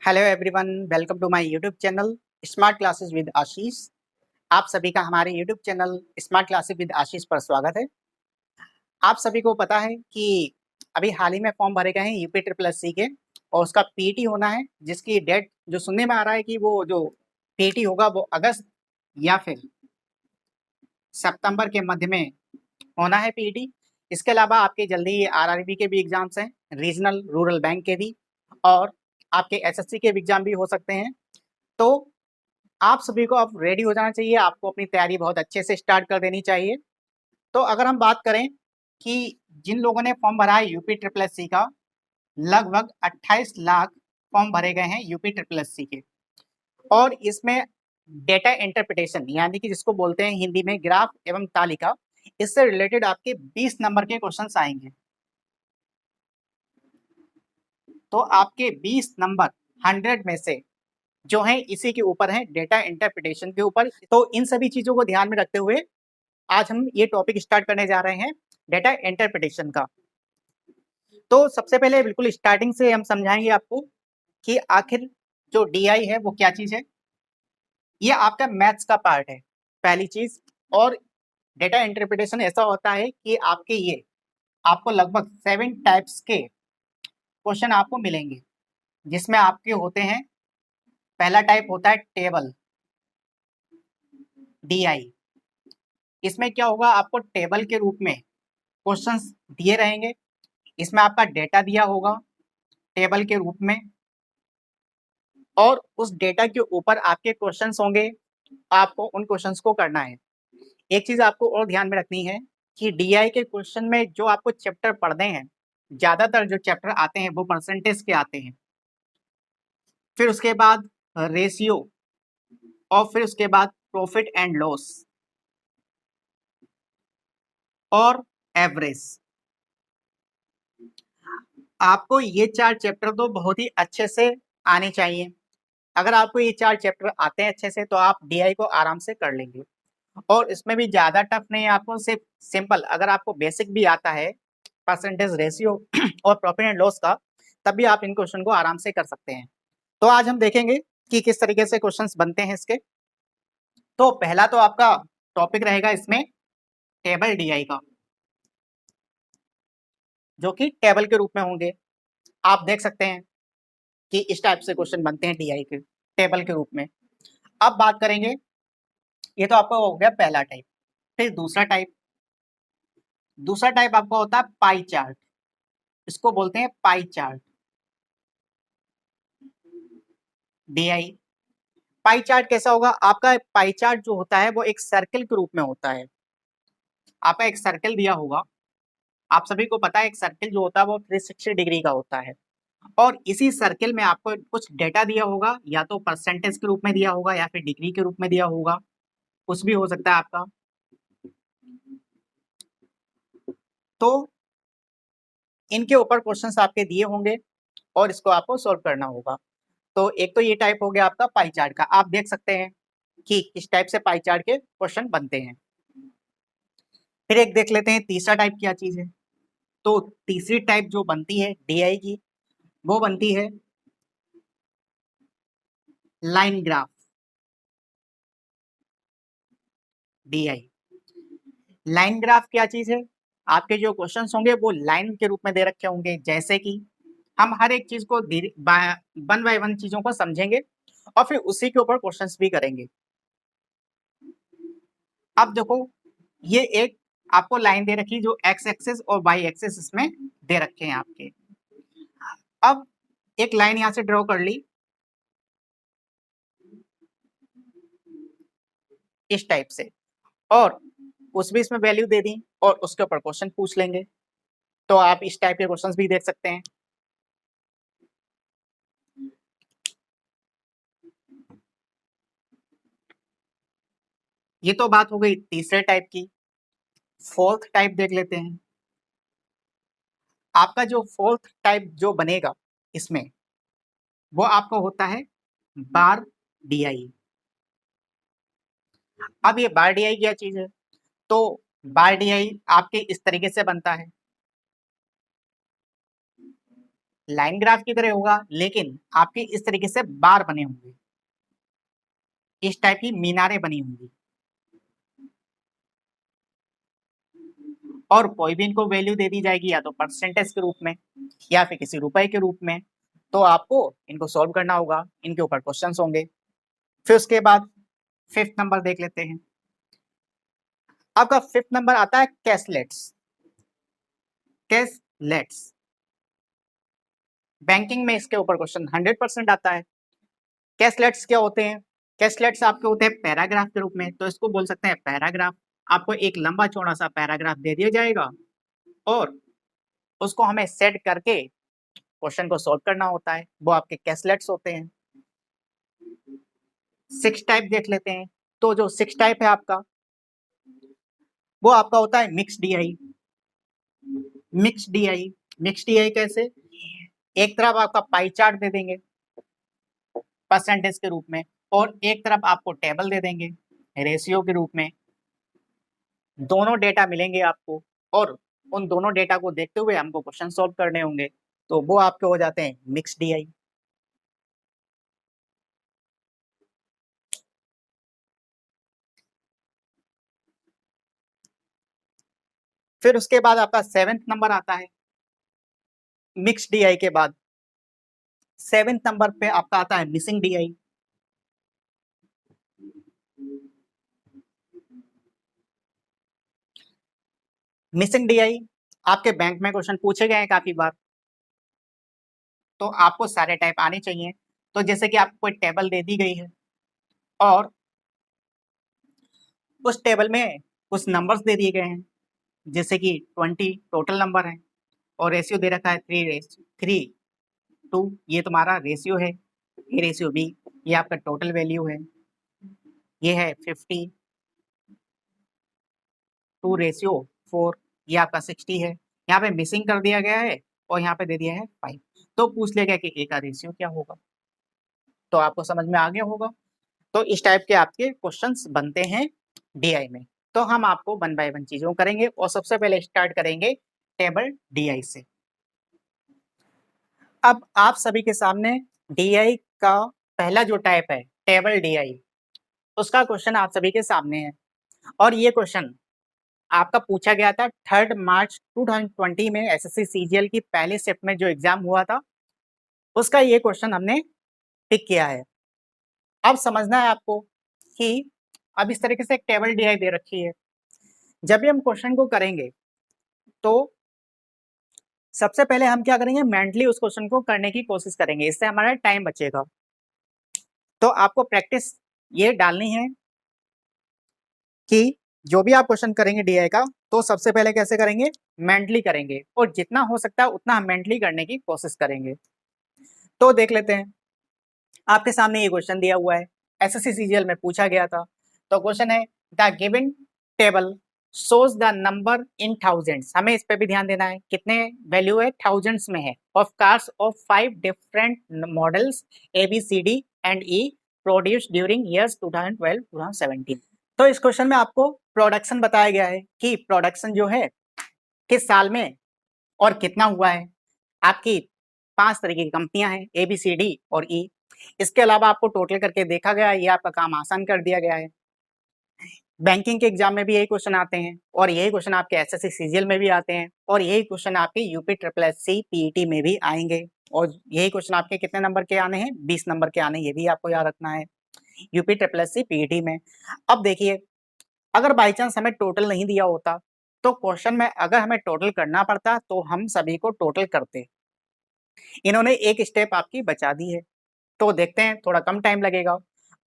Hello everyone, welcome to my YouTube channel smart classes with Ashish. आप सभी का हमारे YouTube channel smart classes with Ashish पर स्वागत है। आप सभी को पता है कि अभी हाल ही में फॉर्म भरे गए हैं यूपी ट्रिपल एस सी के, और उसका पीटी होना है, जिसकी डेट जो सुनने में आ रहा है कि वो जो पीटी होगा वो अगस्त या फिर सितंबर के मध्य में होना है पीटी। इसके अलावा आपके जल्दी आरआरबी के भी एग्जाम्स हैं, रीजनल रूरल बैंक के भी, और आपके एसएससी के भी एग्जाम भी हो सकते हैं। तो आप सभी को अब रेडी हो जाना चाहिए, आपको अपनी तैयारी बहुत अच्छे से स्टार्ट कर देनी चाहिए। तो अगर हम बात करें कि जिन लोगों ने फॉर्म भरा है यूपी ट्रिपल एस सी का, लगभग 28 लाख फॉर्म भरे गए हैं यूपी ट्रिपल एस सी के, और इसमें डेटा इंटरप्रिटेशन यानी कि जिसको बोलते हैं हिंदी में ग्राफ एवं तालिका, इससे रिलेटेड आपके 20 नंबर के क्वेश्चंस आएंगे। तो आपके 20 नंबर 100 में से जो है इसी के ऊपर है, डेटा इंटरप्रिटेशन के ऊपर। तो इन सभी चीजों को ध्यान में रखते हुए आज हम ये टॉपिक स्टार्ट करने जा रहे हैं डेटा इंटरप्रिटेशन का। तो सबसे पहले बिल्कुल स्टार्टिंग से हम समझाएंगे आपको कि आखिर जो डीआई है वो क्या चीज है। ये आपका मैथ्स का पार्ट है, पहली चीज। और डेटा इंटरप्रिटेशन ऐसा होता है कि आपके ये आपको लगभग 7 टाइप्स के क्वेश्चन आपको मिलेंगे, जिसमें आपके होते हैं, पहला टाइप होता है टेबल डीआई। इसमें क्या होगा, आपको टेबल के रूप में क्वेश्चंस दिए रहेंगे, इसमें आपका डेटा दिया होगा टेबल के रूप में, और उस डेटा के ऊपर आपके क्वेश्चंस होंगे, आपको उन क्वेश्चंस को करना है। एक चीज आपको और ध्यान में रखनी है कि डीआई के क्वेश्चन में जो आपको चैप्टर पढ़ने हैं, ज्यादातर जो चैप्टर आते हैं वो परसेंटेज के आते हैं, फिर उसके बाद रेशियो, और फिर उसके बाद प्रॉफिट एंड लॉस और एवरेज। आपको ये 4 चैप्टर तो बहुत ही अच्छे से आने चाहिए। अगर आपको ये 4 चैप्टर आते हैं अच्छे से तो आप डीआई को आराम से कर लेंगे, और इसमें भी ज्यादा टफ नहीं है, आपको सिर्फ सिंपल, अगर आपको बेसिक भी आता है परसेंटेज रेशियो और प्रॉफिट एंड लॉस का, तब भी आप इन क्वेश्चन को आराम से कर सकते हैं। तो आज हम देखेंगे कि किस तरीके से क्वेश्चंस बनते हैं इसके। तो पहला तो आपका टॉपिक रहेगा इसमें टेबल डीआई का, जो कि टेबल के रूप में होंगे। आप देख सकते हैं कि इस टाइप से क्वेश्चन बनते हैं डीआई के टेबल के रूप में। अब बात करेंगे, ये तो आपका हो गया पहला टाइप। फिर दूसरा टाइप आपका होता है पाई चार्ट। इसको बोलते हैं pie chart DI. Pie chart कैसा होगा, आपका पाई चार्ट जो होता है वो एक सर्कल के रूप में होता है। आपका एक सर्कल दिया होगा, आप सभी को पता है एक सर्कल जो होता है वो 360 डिग्री का होता है, और इसी सर्कल में आपको कुछ डेटा दिया होगा, या तो परसेंटेज के रूप में दिया होगा या फिर डिग्री के रूप में दिया होगा, कुछ भी हो सकता है आपका। तो इनके ऊपर क्वेश्चंस आपके दिए होंगे और इसको आपको सॉल्व करना होगा। तो एक तो ये टाइप हो गया आपका पाई चार्ट का, आप देख सकते हैं कि किस टाइप से पाई चार्ट के क्वेश्चन बनते हैं। फिर एक देख लेते हैं तीसरा टाइप क्या चीज है। तो तीसरी टाइप जो बनती है डीआई की, वो बनती है line graph DI. Line graph क्या चीज है, आपके जो क्वेश्चंस होंगे वो लाइन के रूप में दे रखे होंगे। जैसे कि हम हर एक चीज को वन बाय वन चीजों को समझेंगे, और फिर उसी के ऊपर क्वेश्चंस भी करेंगे। अब देखो, ये एक आपको लाइन दे रखी जो एक्स एक्सेस और वाई एक्सेस इसमें दे रखे हैं आपके। अब एक लाइन यहां से ड्रॉ कर ली इस टाइप से, और उस भी इसमें वैल्यू दे दी, और उसके ऊपर क्वेश्चन पूछ लेंगे। तो आप इस टाइप के क्वेश्चंस भी देख सकते हैं। ये तो बात हो गई तीसरे टाइप की। फोर्थ टाइप देख लेते हैं। आपका जो फोर्थ टाइप जो बनेगा इसमें, वो आपका होता है बार डीआई। अब ये बार डीआई क्या चीज है, तो बार डीआई आपके इस तरीके से बनता है। लाइन ग्राफ की तरह होगा, लेकिन आपके इस तरीके से बार बने होंगे, इस टाइप की मीनारें बनी होंगी, और कोई भी इनको वैल्यू दे दी जाएगी, या तो परसेंटेज के रूप में या फिर किसी रुपए के रूप में। तो आपको इनको सॉल्व करना होगा, इनके ऊपर क्वेश्चंस होंगे। फिर उसके बाद फिफ्थ नंबर देख लेते हैं। आपका फिफ्थ नंबर आता है कैशलेट्स। कैशलेट्स बैंकिंग में इसके ऊपर क्वेश्चन 100% आता है। कैशलेट्स क्या होते हैं? कैशलेट्स आपके होते हैं पैराग्राफ के रूप में, तो इसको बोल सकते हैं पैराग्राफ। आपको एक लंबा चौड़ा सा पैराग्राफ दे दिया जाएगा और उसको हमें सेट करके क्वेश्चन को सॉल्व करना होता है, वो आपके कैशलेट्स होते हैं। 6 टाइप देख लेते हैं। तो जो 6 टाइप है आपका, वो आपका होता है mix DI. Mix DI, mix DI कैसे? एक तरफ आपका पाई चार्ट दे देंगे परसेंटेज के रूप में, और एक तरफ आपको टेबल दे देंगे रेशियो के रूप में। दोनों डेटा मिलेंगे आपको, और उन दोनों डेटा को देखते हुए हमको क्वेश्चन सॉल्व करने होंगे, तो वो आपके हो जाते हैं मिक्स डीआई। फिर उसके बाद आपका 7th नंबर आता है। मिक्स डीआई के बाद 7th नंबर पे आपका आता है मिसिंग डीआई। मिसिंग डीआई आपके बैंक में क्वेश्चन पूछे गए हैं काफी बार, तो आपको सारे टाइप आने चाहिए। तो जैसे कि आपको कोई टेबल दे दी गई है और उस टेबल में कुछ नंबर्स दे दिए गए हैं, जैसे कि 20 टोटल नंबर है, और रेशियो दे रखा है 3:2, ये तुम्हारा रेशियो है। ए रेशियो बी, ये आपका टोटल वैल्यू है। ये है 50, 2:4, ये आपका 60 है। यहाँ पे मिसिंग कर दिया गया है और यहाँ पे दे दिया है 5। तो पूछ लिया गया कि ए का रेशियो क्या होगा, तो आपको समझ में आ गया होगा। तो इस टाइप के आपके क्वेश्चंस बनते हैं डीआई में। तो हम आपको 1 बाय 1 चीजों करेंगे, और सबसे पहले स्टार्ट करेंगे टेबल डीआई से। अब आप सभी के सामने डीआई का पहला जो टाइप है टेबल डीआई, उसका क्वेश्चन आप सभी के सामने है। और ये क्वेश्चन आपका पूछा गया था 3 मार्च 2020 में एसएससी सीजीएल की पहले शिफ्ट में जो एग्जाम हुआ था, उसका ये क्वेश्चन हमने टिक किया है। अब समझना है आपको कि अब इस तरीके से एक टेबल डीआई दे रखी है। जब भी हम क्वेश्चन को करेंगे तो सबसे पहले हम क्या करेंगे, मेंटली उस क्वेश्चन को करने की कोशिश करेंगे, इससे हमारा टाइम बचेगा। तो आपको प्रैक्टिस ये डालनी है कि जो भी आप क्वेश्चन करेंगे डीआई का, तो सबसे पहले कैसे करेंगे, मेंटली करेंगे, और जितना हो सकता है उतना हम मेंटली करने की कोशिश करेंगे। तो देख लेते हैं, आपके सामने ये क्वेश्चन दिया हुआ है, एसएससी सीजीएल में पूछा गया था। तो क्वेश्चन है the given table shows the number in thousands. हमें इस पे भी ध्यान देना है, कितने वैल्यू है, थाउजेंड्स में है, of cars of 5 different models A B C D and E produced during years 2012-2017। तो इस क्वेश्चन में आपको प्रोडक्शन बताया गया है कि प्रोडक्शन जो है किस साल में और कितना हुआ है। आपकी 5 तरीके की कंपनियां हैं, ए बी सी डी और ई। इसके अलावा आपको टोटल करके देखा गया है, ये आपका काम आसान कर दिया गया है। बैंकिंग के एग्जाम में भी यही क्वेश्चन आते हैं, और यही क्वेश्चन आपके एसएससी सीजीएल में भी आते हैं, और यही क्वेश्चन आपके UP triple S C PET में भी आएंगे। और यही क्वेश्चन आपके कितने नंबर के आने हैं, 20 नंबर के आने, ये भी आपको याद रखना है UP triple S C PET में। अब देखिए, अगर बाई चांस हमें टोटल नहीं दिया होता, तो क्वेश्चन में अगर हमें टोटल करना पड़ता तो हम सभी को टोटल करते। इन्होंने एक स्टेप आपकी बचा दी है, तो देखते हैं, थोड़ा कम टाइम लगेगा।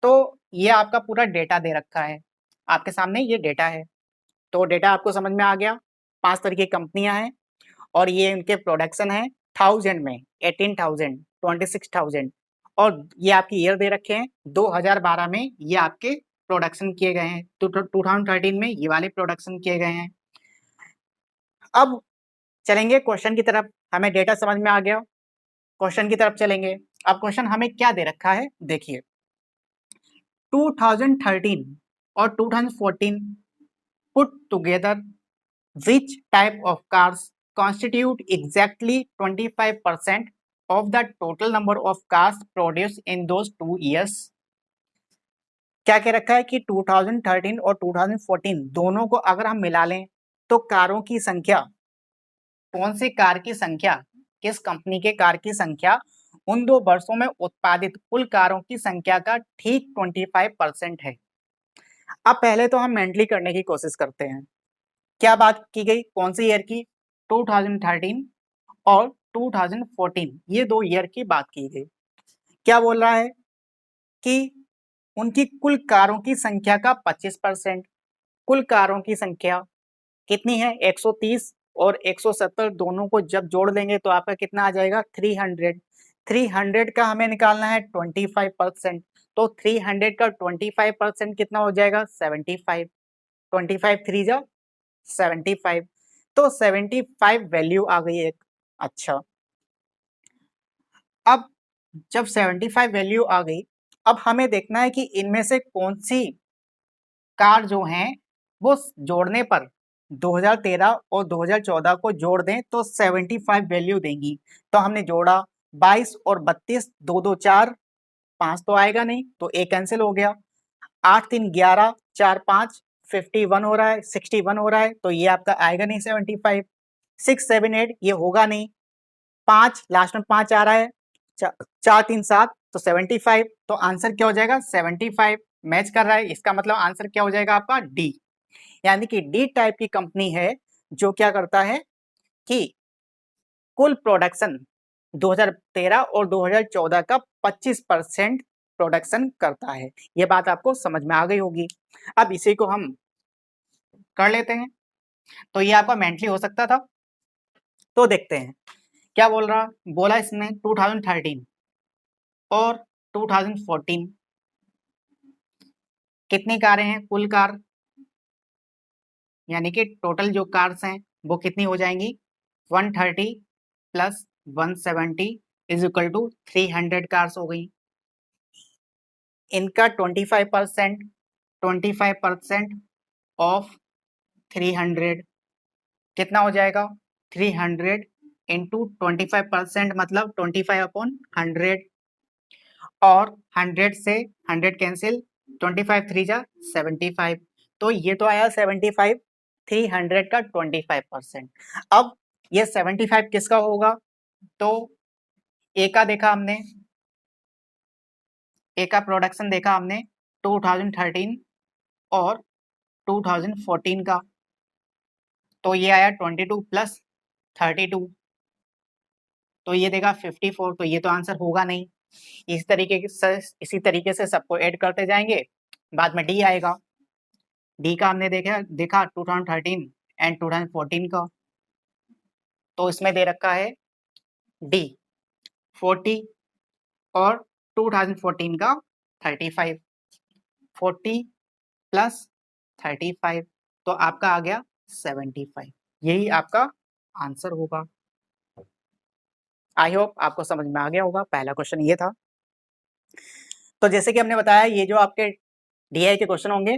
तो ये आपका पूरा डेटा दे रखा है, आपके सामने ये डेटा है। तो डेटा आपको समझ में आ गया, 5 तरह की कंपनियां हैं, और ये इनके प्रोडक्शन है 1000 में, 18,000, 26,000, और ये आपकी ईयर दे रखे हैं 2012 में ये आपके प्रोडक्शन किए गए हैं, तो 2013 में ये वाले प्रोडक्शन किए गए हैं। अब चलेंगे क्वेश्चन की तरफ, हमें डेटा समझ में आ गया, क्वेश्चन की तरफ चलेंगे। अब क्वेश्चन हमें क्या दे रखा है, देखिए 2013 और 2014 put together which type of cars constitute exactly 25% of the total number of cars produce in those 2 years। क्या कह रखा है कि 2013 और 2014 दोनों को अगर हम मिला लें तो कारों की संख्या, कौन सी कार की संख्या, किस कंपनी के कार की संख्या उन 2 वर्षों में उत्पादित कुल कारों की संख्या का ठीक 25% है। अब पहले तो हम मेंटली करने की कोशिश करते हैं। क्या बात की गई, कौन सी ईयर की? 2013 और 2014, ये 2 ईयर की बात की गई। क्या बोल रहा है कि उनकी कुल कारों की संख्या का 25%। कुल कारों की संख्या कितनी है? 130 और 170 दोनों को जब जोड़ देंगे तो आपका कितना आ जाएगा? 300। 300 का हमें निकालना है 25%, तो 300 का 25% कितना हो जाएगा? 75। 25 3 जा 75, तो 75 वैल्यू आ गई एक। अच्छा, अब जब 75 वैल्यू आ गई, अब हमें देखना है कि इनमें से कौन सी कार जो हैं वो जोड़ने पर 2013 और 2014 को जोड़ दें तो 75 वैल्यू देंगी। तो हमने जोड़ा 22 और 32, 2 2 4, 5 तो आएगा नहीं, तो एक कैंसिल हो गया। 8 3 11, 4 5, 51 हो रहा है, 61 हो रहा है, तो ये आपका आएगा नहीं 75। 6 7 8 ये होगा नहीं। 5 लास्ट में 5 आ रहा है, 4 3 7, तो 75। तो आंसर क्या हो जाएगा? 75 मैच कर रहा है, इसका मतलब आंसर क्या हो जाएगा आपका? डी। यानी कि डी टाइप की कंपनी है जो क्या करता है कि कुल प्रोडक्शन 2013 और 2014 का 25% प्रोडक्शन करता है। ये बात आपको समझ में आ गई होगी। अब इसी को हम कर लेते हैं। तो ये आपका मेंटली हो सकता था। तो देखते हैं क्या बोल रहा, बोला इसने 2013 और 2014 कितनी कारें हैं? कुल कार यानी कि टोटल जो कार्स हैं वो कितनी हो जाएंगी? 130 plus 170 is equal to 300 cars हो गई। इनका 25% ऑफ 300 कितना हो जाएगा? 300 इंटू 25% मतलब 25/100, और 100 से 100 कैंसिल, 25 3 जा 75, तो ये तो आया 75। 300 का 25%। अब ये 75 किसका होगा? तो ए का देखा हमने, ए का प्रोडक्शन देखा हमने 2013 और 2014 का, तो ये आया 22 प्लस 32, तो ये देगा 54, तो ये तो आंसर होगा नहीं। इसी तरीके से सबको ऐड करते जाएंगे, बाद में डी आएगा। डी का हमने देखा 2013 एंड 2014 का, तो इसमें दे रखा है डी 40 और 2014 का 35। 40 प्लस 35, तो आपका आ गया 75। यही आपका आंसर होगा। आई होप आपको समझ में आ गया होगा। पहला क्वेश्चन ये था। तो जैसे कि हमने बताया, ये जो आपके डीआई के क्वेश्चन होंगे,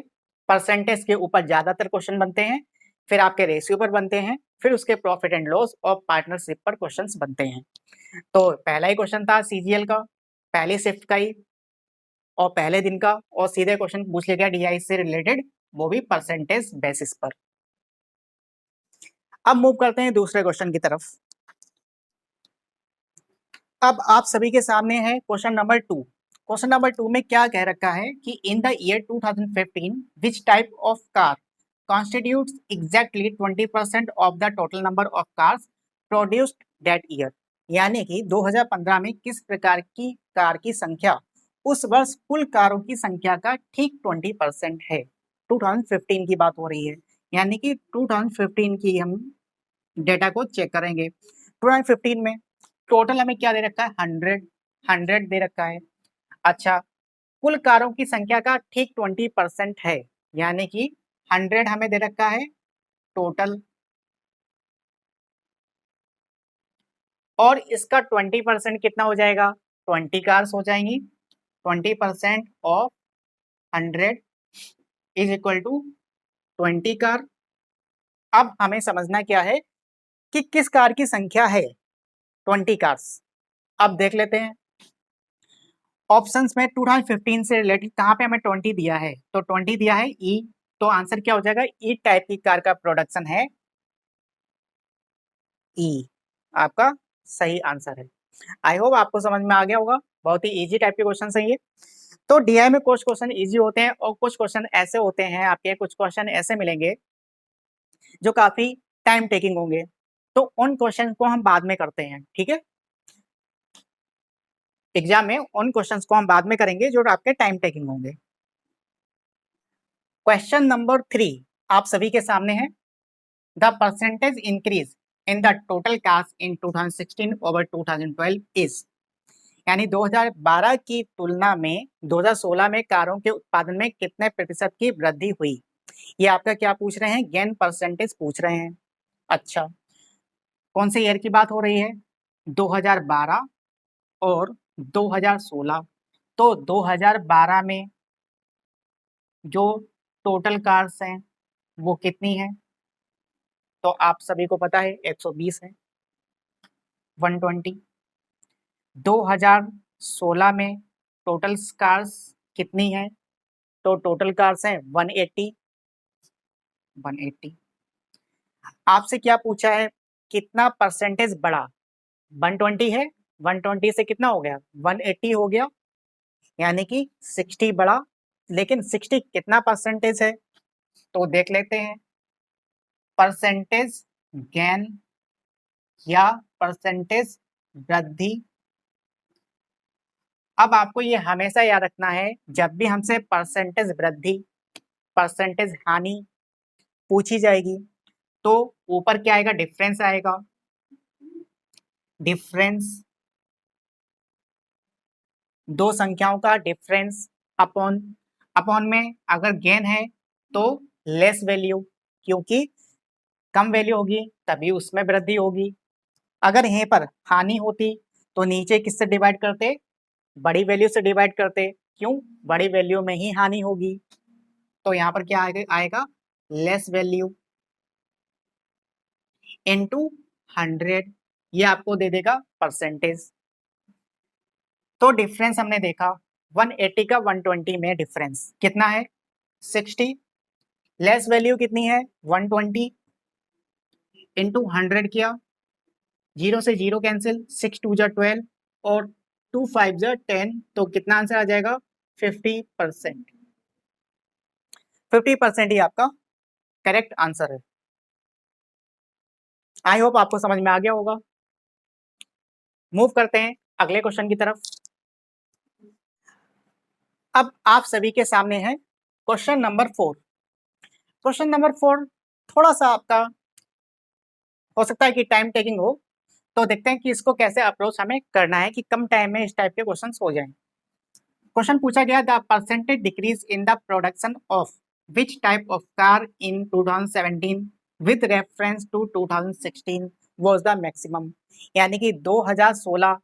परसेंटेज के ऊपर ज्यादातर क्वेश्चन बनते हैं, फिर आपके रेशियो पर बनते हैं, फिर उसके प्रॉफिट एंड लॉस और पार्टनरशिप पर क्वेश्चंस बनते हैं। तो पहला ही क्वेश्चन था सीजीएल का, पहली शिफ्ट का ही और पहले दिन का, और सीधे क्वेश्चन पूछ लिया गया डीआई से रिलेटेड, वो भी परसेंटेज बेसिस पर। अब मूव करते हैं दूसरे क्वेश्चन की तरफ। अब आप सभी के सामने है क्वेश्चन नंबर 2। क्वेश्चन नंबर 2 में क्या कह रखा है कि in the year 2015 which type of car constitutes exactly 20% of the total number of cars produced that year। यानी कि 2015 में किस प्रकार की कार की संख्या उस वर्ष कुल कारों की संख्या का ठीक 20% है। 2015 की बात हो रही है, यानी कि 2015 की हम डेटा को चेक करेंगे। 2015 में टोटल हमें क्या दे रखा है? 100 दे रखा है। अच्छा, कुल कारों की संख्या का ठीक 20% है, यानी कि 100 हमें दे रखा है टोटल, और इसका 20% कितना हो जाएगा? 20 कार्स हो जाएंगी। 20% of 100 is equal to 20 car. अब हमें समझना क्या है कि किस कार की संख्या है 20 कार्स। अब देख लेते हैं ऑप्शंस में 2015 से रिलेटेड कहाँ पे हमें 20 दिया है, तो 20 दिया है ई, तो आंसर क्या हो जाएगा, ई टाइप की कार का प्रोडक्शन है ई, आपका सही आंसर है। आई होप आपको समझ में आ गया होगा, बहुत ही इजी टाइप के क्वेश्चन है ये। तो डीआई में कुछ क्वेश्चन इजी होते हैं और कुछ क्वेश्चन ऐसे होते हैं, आपके कुछ क्वेश्चन ऐसे मिलेंगे जो काफी टाइम टेकिंग होंगे, तो उन क्वेश्चन को हम बाद में करते हैं, ठीक है। एग्जाम में उन क्वेश्चंस को हम बाद में करेंगे जो आपके टाइम टेकिंग होंगे। क्वेश्चन नंबर 3 आप सभी के सामने है, the percentage increase in the total cast in 2016 over 2012 is, यानी 2012 की तुलना में 2016 में कारों के उत्पादन में कितने प्रतिशत की वृद्धि हुई। ये आपका क्या पूछ रहे हैं, गेन परसेंटेज पूछ रहे हैं। अच्छा, कौन से ईयर की बात हो रही है, 2012 और 2016। तो 2012 में जो टोटल कार्स हैं वो कितनी है, तो आप सभी को पता है 120 है, 120। 2016 में टोटल कार्स कितनी है, तो टोटल कार्स हैं 180। 180 आपसे क्या पूछा है, कितना परसेंटेज बढ़ा, 120 है, 120 से कितना हो गया 180 हो गया, यानी कि 60 बढ़ा, लेकिन 60 कितना परसेंटेज है, तो देख लेते हैं, परसेंटेज गेन या परसेंटेज वृद्धि। अब आपको ये हमेशा याद रखना है, जब भी हमसे परसेंटेज वृद्धि परसेंटेज हानि पूछी जाएगी तो ऊपर क्या आएगा, डिफरेंस आएगा। डिफरेंस, दो संख्याओं का डिफरेंस अपॉन, अपॉन में अगर गेन है तो लेस वैल्यू, क्योंकि कम वैल्यू होगी तभी उसमें वृद्धि होगी। अगर यहीं पर हानि होती तो नीचे किससे डिवाइड करते, बड़ी वैल्यू से डिवाइड करते, क्यों, बड़ी वैल्यू में ही हानि होगी। तो यहाँ पर क्या आएगा, लेस वैल्यू इनटू 100, ये आपको दे देगा परसेंटेज। तो डिफरेंस हमने देखा 180 का 120 में डिफरेंस कितना है 60, लेस वैल्यू कितनी है 120 इंटू 100 किया, 0 से 0 कैंसिल, 6 2 जा 12 और 2 5 जा 10, तो कितना आंसर आ जाएगा 50%। 50% ही आपका करेक्ट आंसर है। आई होप आपको समझ में आ गया होगा। मूव करते हैं अगले क्वेश्चन की तरफ। अब आप सभी के सामने है क्वेश्चन नंबर 4। क्वेश्चन नंबर 4 थोड़ा सा आपका हो सकता है कि टाइम टेकिंग हो, तो देखते हैं कि इसको कैसे अप्रोच हमें करना है कि कम टाइम में इस टाइप के क्वेश्चंस हो जाएं। क्वेश्चन पूछा गया, the percentage decrease in the production of which type of car in 2017 with reference to 2016 was the maximum, यानी कि 2016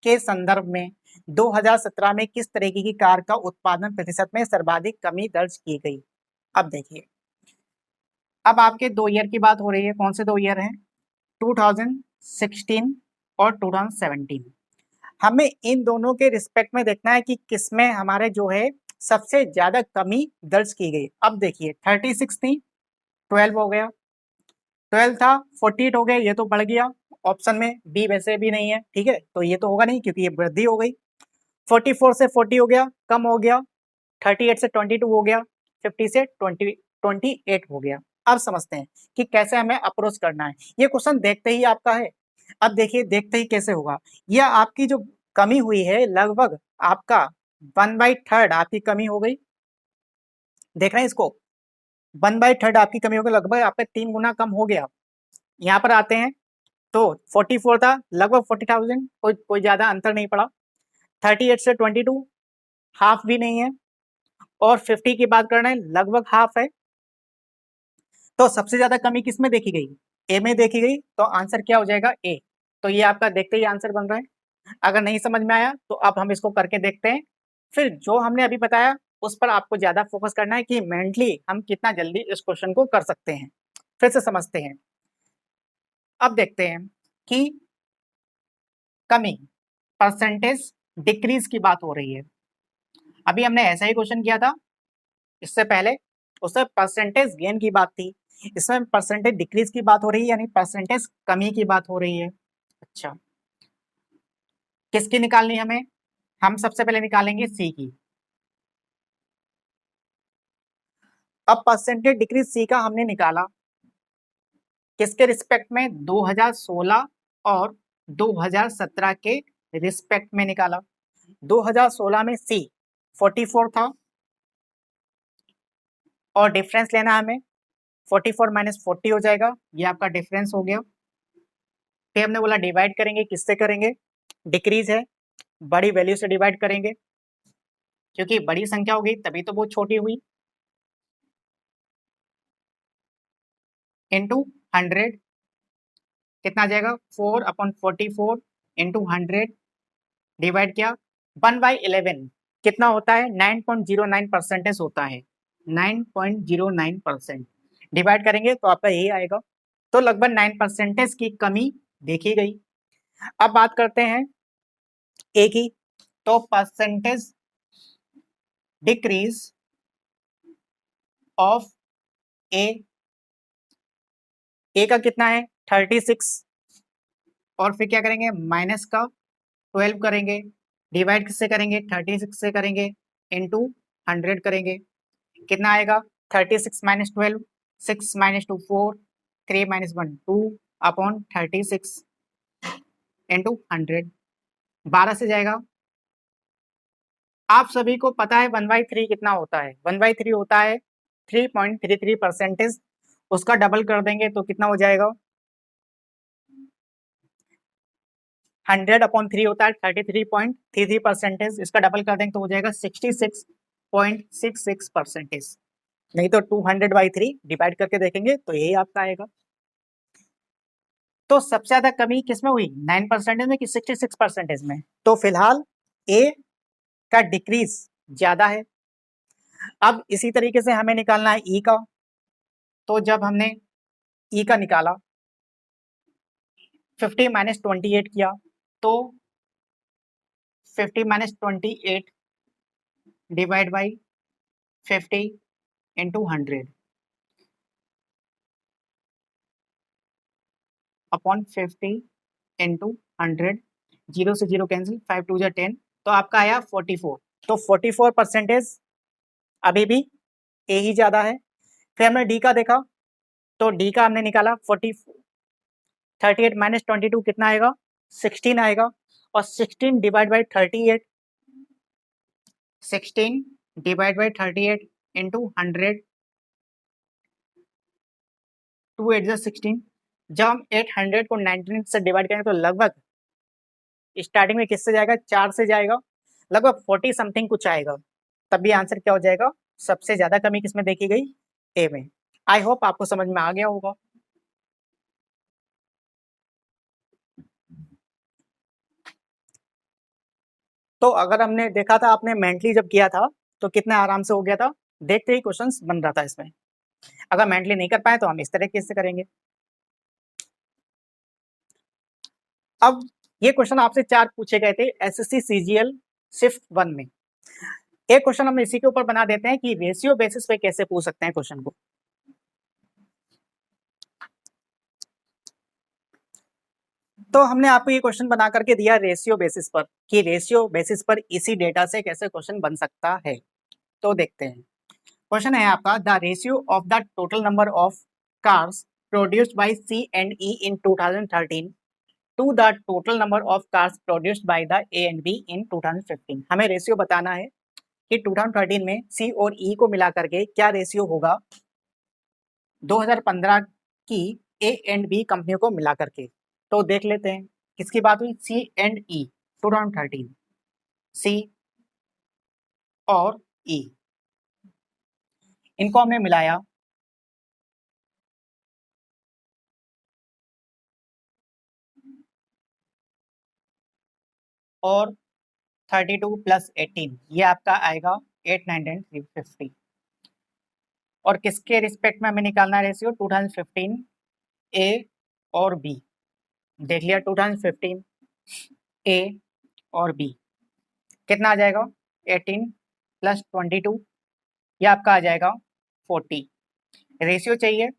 के संदर्भ में 2017 में किस तरीके की कार का उत्पादन प्रतिशत में सर्वाधिक कमी दर्ज की गई। अब देखिए, अब आपके 2 ईयर की बात हो रही है, कौन से 2 ईयर हैं, 2016 और 2017। हमें इन दोनों के रिस्पेक्ट में देखना है कि किसमें हमारे जो है सबसे ज्यादा कमी दर्ज की गई। अब देखिए 36 थी, 12 हो गया, 12 था 48 हो गया, ये तो बढ़ गया, ऑप्शन में बी वैसे भी नहीं है, ठीक है, तो ये तो होगा नहीं क्योंकि ये वृद्धि हो गई। 44 से 40 हो गया, कम हो गया, 38 से 22 हो गया, 50 से 28 हो गया। अब समझते हैं कि कैसे हमें अप्रोच करना है। ये क्वेश्चन देखते ही आपका है, अब देखिए देखते ही कैसे होगा, यह आपकी जो कमी हुई है लगभग आपका 1/3 आपकी कमी हो गई। देख रहे हैं इसको, 1/3 आपकी कमी हो गई, लगभग आपका 3 गुना कम हो गया। यहाँ पर आते हैं तो 44 था, लगभग 40,000, कोई ज्यादा अंतर नहीं पड़ा। 38 से 22 हाफ भी नहीं है, और 50 की बात कर रहे हैं लगभग हाफ है। तो सबसे ज्यादा कमी किसमें देखी गई, ए में देखी गई, तो आंसर क्या हो जाएगा ए। तो ये आपका देखते ही आंसर बन रहा है। अगर नहीं समझ में आया तो अब हम इसको करके देखते हैं, फिर जो हमने अभी बताया उस पर आपको ज्यादा फोकस करना है कि मेंटली हम कितना जल्दी इस क्वेश्चन को कर सकते हैं। फिर से समझते हैं, अब देखते हैं कि कमी परसेंटेज डिक्रीज की बात हो रही है। अभी हमने ऐसा ही क्वेश्चन किया था इससे पहले, उससे परसेंटेज गेन की बात थी, इसमें परसेंटेज डिक्रीज की बात हो रही है, यानी परसेंटेज कमी की बात हो रही है। अच्छा, किसकी निकालनी हमें? हम सबसे पहले निकालेंगे सी की। अब परसेंटेज डिक्रीज सी का हमने निकाला किसके रिस्पेक्ट में? 2016 और 2017 के रिस्पेक्ट में निकाला। 2016 में सी 44 था और डिफरेंस लेना हमें, 44 माइनस 40 हो जाएगा, ये आपका डिफरेंस हो गया। फिर हमने बोला डिवाइड करेंगे, किससे करेंगे? डिक्रीज है, बड़ी वैल्यू से डिवाइड करेंगे, क्योंकि बड़ी संख्या हो गई तभी तो बहुत छोटी हुई, इंटू 100। कितना आ जाएगा? 4/44 इंटू 100 डिवाइड किया 1/11 कितना होता है? 9.09% होता है, 9.09% डिवाइड करेंगे तो आपका यही आएगा। तो लगभग 9% की कमी देखी गई। अब बात करते हैं ए की। तो परसेंटेज डिक्रीज ऑफ ए का कितना है? 36, और फिर क्या करेंगे? माइनस का 12 करेंगे, डिवाइड किससे करेंगे? 36 से करेंगे, इंटू 100 करेंगे, कितना आएगा? 36 minus 12, 6 minus 2 4, 3 minus 1 2 upon 36 into 100, 12 से जाएगा। आप सभी को पता है 1/3 कितना होता है? 1/3 होता है 3.33%। उसका डबल कर देंगे तो कितना हो जाएगा? 100/3 होता है 33.33%। इसका डबल कर देंगे तो हो जाएगा 66.66%। नहीं तो 200/3 डिवाइड करके देखेंगे तो यही आपका आएगा। तो सबसे ज्यादा कमी किसमें हुई? 9% में कि 66% में? तो फिलहाल ए का डिक्रीज ज्यादा है। अब इसी तरीके से हमें निकालना है ई का। तो जब हमने ई का निकाला, 50 माइनस 28 किया, तो 50 minus 28 divide by 50 into 100 upon 50 into 100, 0 से 0 कैंसिल, 5 2 10, तो आपका आया 44। तो 44% अभी भी ए ही ज्यादा है। फिर हमने डी का देखा, तो डी का हमने निकाला 38 माइनस 22 कितना आएगा? 16 आएगा, और 16 divide by 38, 16 divide by 38 into 100, 2 8 16। जब हम 800 को 19 से डिवाइड करेंगे तो लगभग स्टार्टिंग में किससे जाएगा? 4 से जाएगा, लगभग 40 समथिंग कुछ आएगा। तब भी आंसर क्या हो जाएगा? सबसे ज्यादा कमी किसमें देखी गई? ए में। आई होप आपको समझ में आ गया होगा। तो अगर हमने देखा था, आपने मेंटली जब किया था तो कितना आराम से हो गया था, देखते ही क्वेश्चंस बन रहा था इसमें। अगर मेंटली नहीं कर पाए तो हम इस तरीके से करेंगे। अब ये क्वेश्चन आपसे 4 पूछे गए थे एसएससी सीजीएल शिफ्ट 1 में। एक क्वेश्चन हम इसी के ऊपर बना देते हैं कि रेशियो बेसिस पे कैसे पूछ सकते हैं क्वेश्चन को। तो हमने आपको ये क्वेश्चन बना करके दिया रेशियो बेसिस पर, कि रेशियो बेसिस पर इसी डेटा से कैसे क्वेश्चन बन सकता है। तो देखते हैं। क्वेश्चन है आपका, the ratio of the total number of cars produced by C and E in 2013 to the total number of cars produced by the A and B in 2015। हमें रेशियो बताना है कि 2013 में सी और ई को मिला करके क्या रेशियो होगा 2015 की ए एंड बी कंपनियों को मिला करके। तो देख लेते हैं किसकी बात हुई, सी एंड ई 2013, सी और ई, इनको हमने मिलाया और 32 प्लस 18 ये आपका आएगा 89350। और किसके रिस्पेक्ट में हमें निकालना है रेशियो? 2015 ए और बी। देख लिया 2015 ए और बी, कितना आ जाएगा 18 प्लस 22, ये आपका आ जाएगा 40। रेशियो चाहिए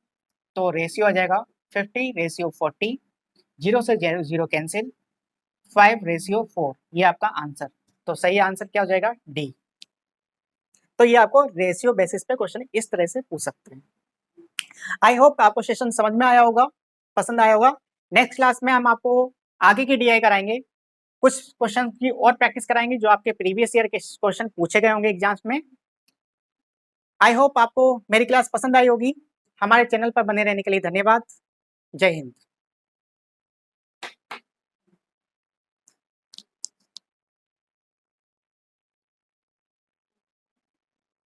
तो रेशियो आ जाएगा 50 रेशियो 40, 0 से 0 कैंसिल, 5 रेशियो 4, ये आपका आंसर। तो सही आंसर क्या हो जाएगा डी। तो ये आपको रेशियो बेसिस पे क्वेश्चन इस तरह से पूछ सकते हैं। आई होप आपको सेशन समझ में आया होगा, पसंद आया होगा। नेक्स्ट क्लास में हम आपको आगे की डीआई कराएंगे, कुछ क्वेश्चन की और प्रैक्टिस कराएंगे जो आपके प्रीवियस ईयर के क्वेश्चन पूछे गए होंगे एग्जाम्स में। आई होप आपको मेरी क्लास पसंद आई होगी। हमारे चैनल पर बने रहने के लिए धन्यवाद। जय हिंद।